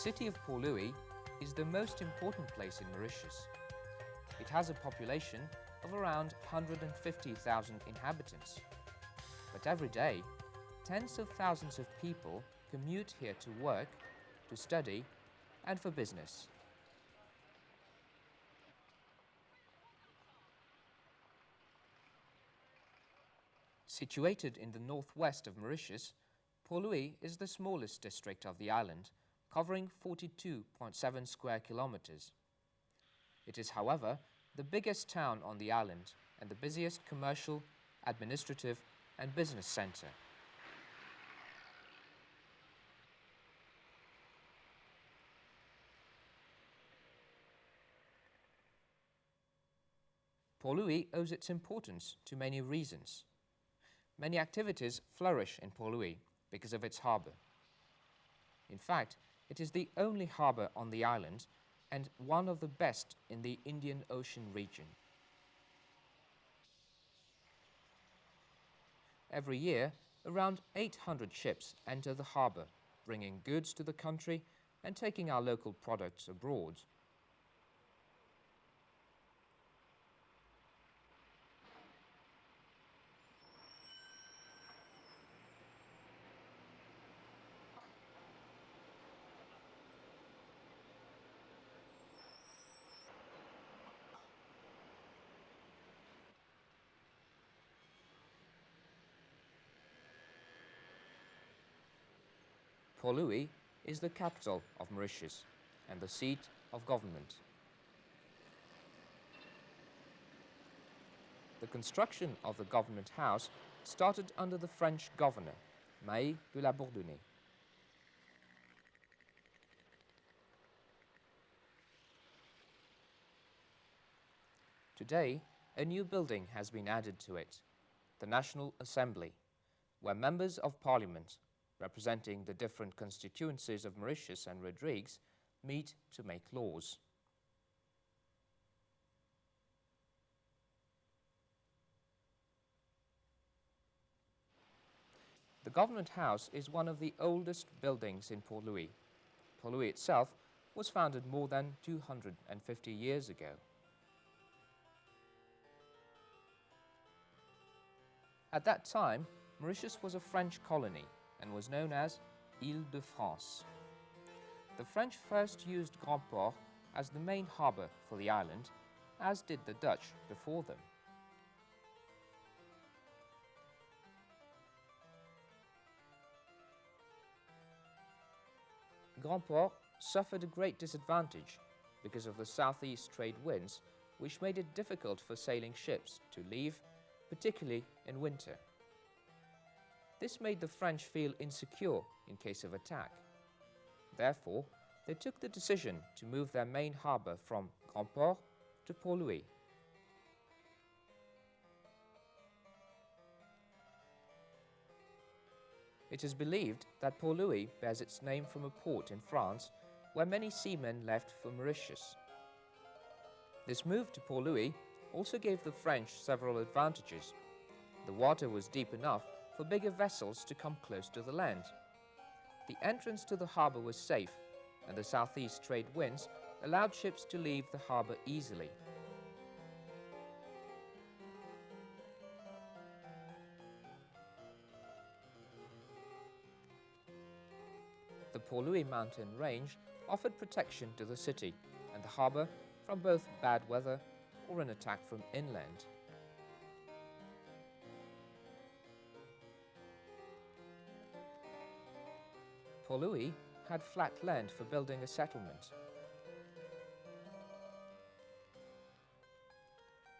city of Port Louis is the most important place in Mauritius. It has a population of around 150,000 inhabitants. But every day, tens of thousands of people commute here to work, to study, and for business. Situated in the northwest of Mauritius, Port Louis is the smallest district of the island, covering 42.7 square kilometers. It is, however, the biggest town on the island and the busiest commercial, administrative, and business center. Port Louis owes its importance to many reasons. Many activities flourish in Port Louis because of its harbour. In fact, it is the only harbour on the island and one of the best in the Indian Ocean region. Every year, around 800 ships enter the harbour, bringing goods to the country and taking our local products abroad. Port Louis is the capital of Mauritius and the seat of government. The construction of the government house started under the French governor, Maï de la Bourdonnais. Today, a new building has been added to it, the National Assembly, where members of Parliament, representing the different constituencies of Mauritius and Rodrigues, meet to make laws. The Government House is one of the oldest buildings in Port Louis. Port Louis itself was founded more than 250 years ago. At that time, Mauritius was a French colony and was known as Île-de-France. The French first used Grand Port as the main harbour for the island, as did the Dutch before them. Grand Port suffered a great disadvantage because of the southeast trade winds, which made it difficult for sailing ships to leave, particularly in winter. This made the French feel insecure in case of attack. Therefore, they took the decision to move their main harbour from Grand Port to Port Louis. It is believed that Port Louis bears its name from a port in France where many seamen left for Mauritius. This move to Port Louis also gave the French several advantages. The water was deep enough for bigger vessels to come close to the land. The entrance to the harbour was safe, and the southeast trade winds allowed ships to leave the harbour easily. The Port Louis mountain range offered protection to the city and the harbour from both bad weather or an attack from inland. Port Louis had flat land for building a settlement.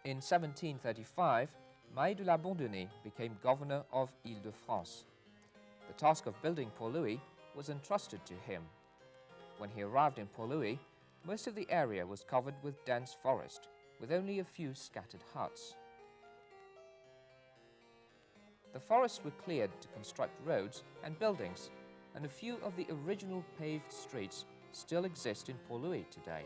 In 1735, Maï de la Bourdonnais became governor of Île-de-France. The task of building Port Louis was entrusted to him. When he arrived in Port Louis, most of the area was covered with dense forest, with only a few scattered huts. The forests were cleared to construct roads and buildings, and a few of the original paved streets still exist in Port Louis today.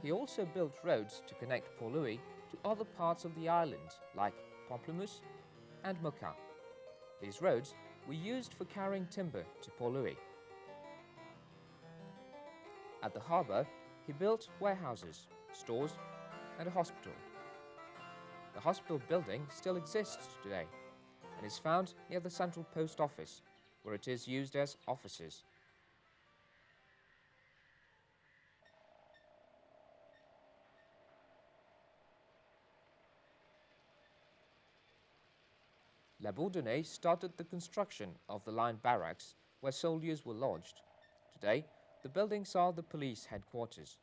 He also built roads to connect Port Louis to other parts of the island, like Pamplemousse, and Mocha. These roads were used for carrying timber to Port Louis. At the harbour, he built warehouses, stores, and a hospital. The hospital building still exists today and is found near the central post office, where it is used as offices. La Bourdonnais started the construction of the line barracks where soldiers were lodged. Today, the buildings are the police headquarters.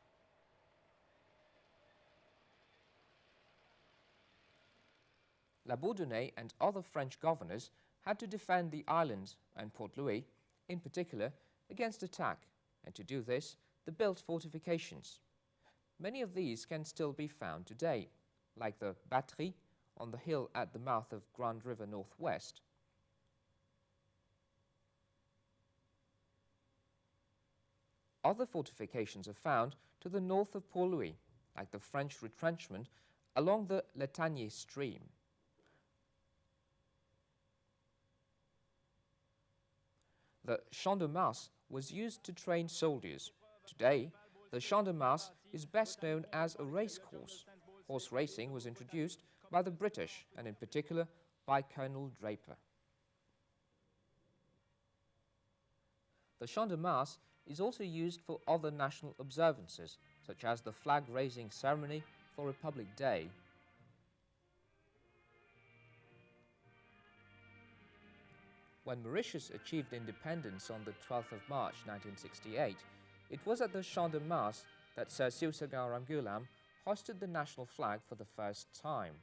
La Bourdonnais and other French governors had to defend the island and Port Louis, in particular, against attack, and to do this, they built fortifications. Many of these can still be found today, like the Batterie on the hill at the mouth of Grand River Northwest. Other fortifications are found to the north of Port Louis, like the French retrenchment along the Latanier stream. The Champ de Mars was used to train soldiers. Today, the Champ de Mars is best known as a race course. Horse racing was introduced by the British, and in particular by Colonel Draper. The Champ de Mars is also used for other national observances, such as the flag-raising ceremony for Republic Day. When Mauritius achieved independence on the 12th of March 1968, it was at the Champ de Mars that Sir Siousagan Ramgoolam hoisted the national flag for the first time.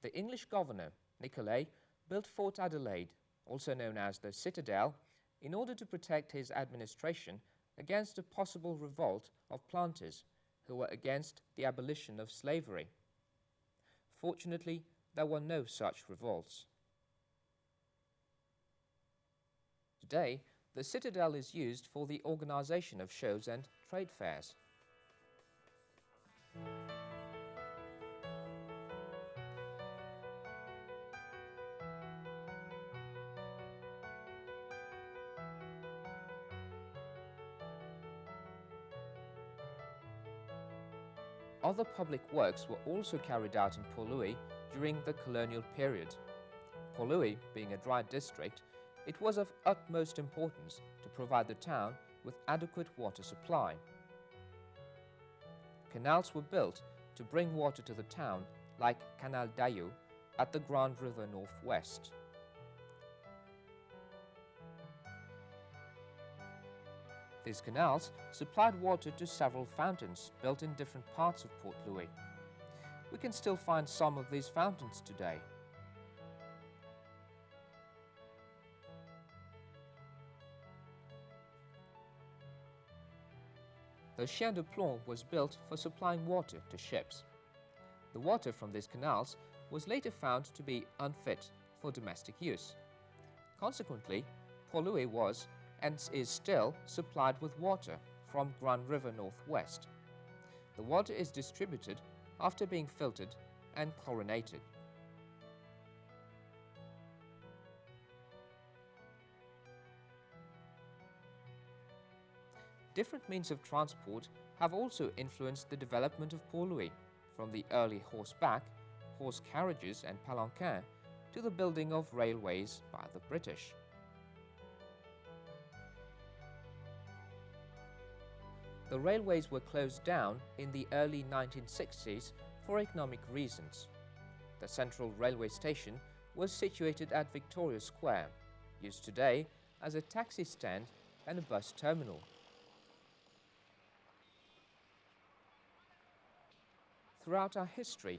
The English governor, Nicolet, built Fort Adelaide, also known as the Citadel, in order to protect his administration against a possible revolt of planters who were against the abolition of slavery. Fortunately, there were no such revolts. Today, the Citadel is used for the organization of shows and trade fairs. Other public works were also carried out in Port Louis during the colonial period. Port Louis being a dry district, it was of utmost importance to provide the town with adequate water supply. Canals were built to bring water to the town, like Canal d'Aillou at the Grand River Northwest. These canals supplied water to several fountains built in different parts of Port Louis. We can still find some of these fountains today. The Chien de Plomb was built for supplying water to ships. The water from these canals was later found to be unfit for domestic use. Consequently, Port Louis was and is still supplied with water from Grand River Northwest. The water is distributed after being filtered and chlorinated. Different means of transport have also influenced the development of Port Louis, from the early horseback, horse carriages and palanquins, to the building of railways by the British. The railways were closed down in the early 1960s for economic reasons. The central railway station was situated at Victoria Square, used today as a taxi stand and a bus terminal. Throughout our history,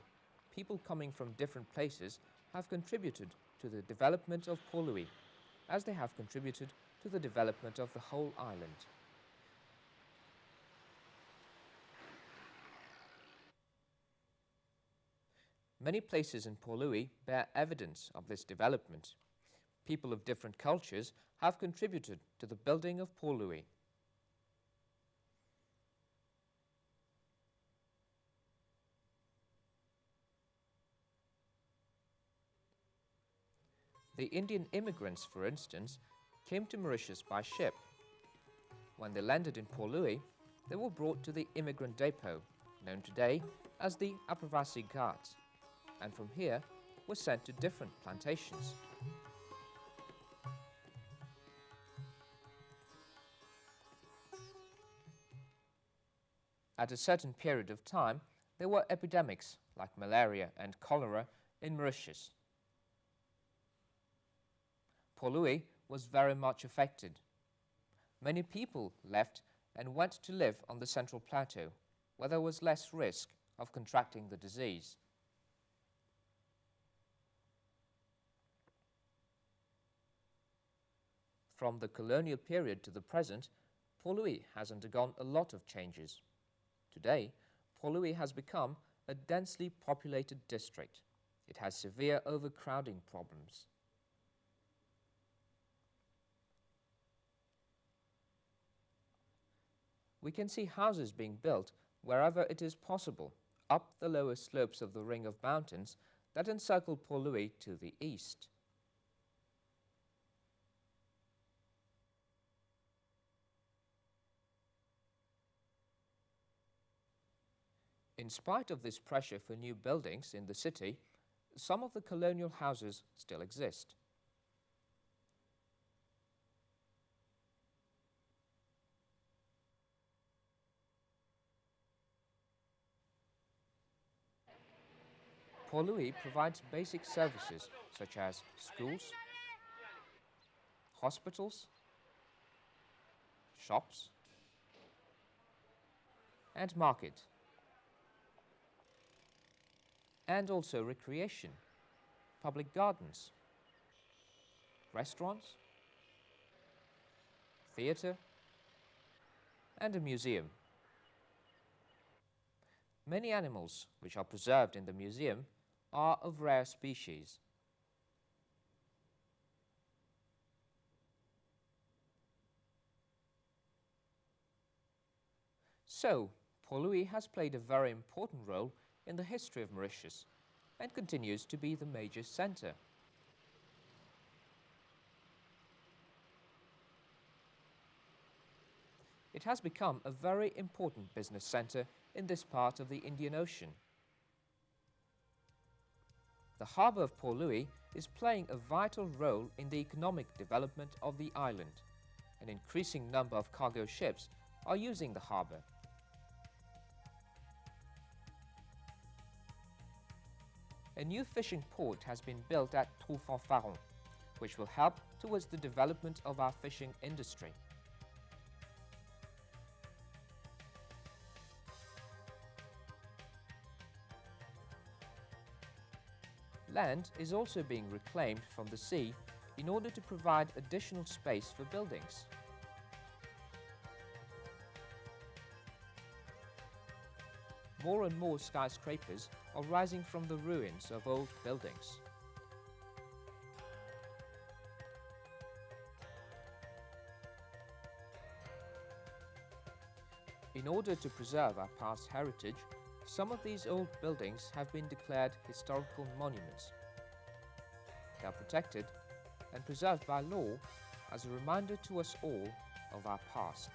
people coming from different places have contributed to the development of Port Louis, as they have contributed to the development of the whole island. Many places in Port Louis bear evidence of this development. People of different cultures have contributed to the building of Port Louis. The Indian immigrants, for instance, came to Mauritius by ship. When they landed in Port Louis, they were brought to the immigrant depot, known today as the Apravasi Ghats, and from here were sent to different plantations. At a certain period of time, there were epidemics like malaria and cholera in Mauritius. Port Louis was very much affected. Many people left and went to live on the Central Plateau, where there was less risk of contracting the disease. From the colonial period to the present, Port Louis has undergone a lot of changes. Today, Port Louis has become a densely populated district. It has severe overcrowding problems. We can see houses being built wherever it is possible, up the lower slopes of the ring of mountains that encircle Port Louis to the east. In spite of this pressure for new buildings in the city, some of the colonial houses still exist. Port Louis provides basic services such as schools, hospitals, shops, and market, and also recreation, public gardens, restaurants, theatre, and a museum. Many animals which are preserved in the museum are of rare species. So, Port Louis has played a very important role in the history of Mauritius and continues to be the major centre. It has become a very important business centre in this part of the Indian Ocean. The harbour of Port Louis is playing a vital role in the economic development of the island. An increasing number of cargo ships are using the harbour. A new fishing port has been built at Trou-Fanfaron, which will help towards the development of our fishing industry. Land is also being reclaimed from the sea in order to provide additional space for buildings. More and more skyscrapers are rising from the ruins of old buildings. In order to preserve our past heritage, some of these old buildings have been declared historical monuments. They are protected and preserved by law as a reminder to us all of our past.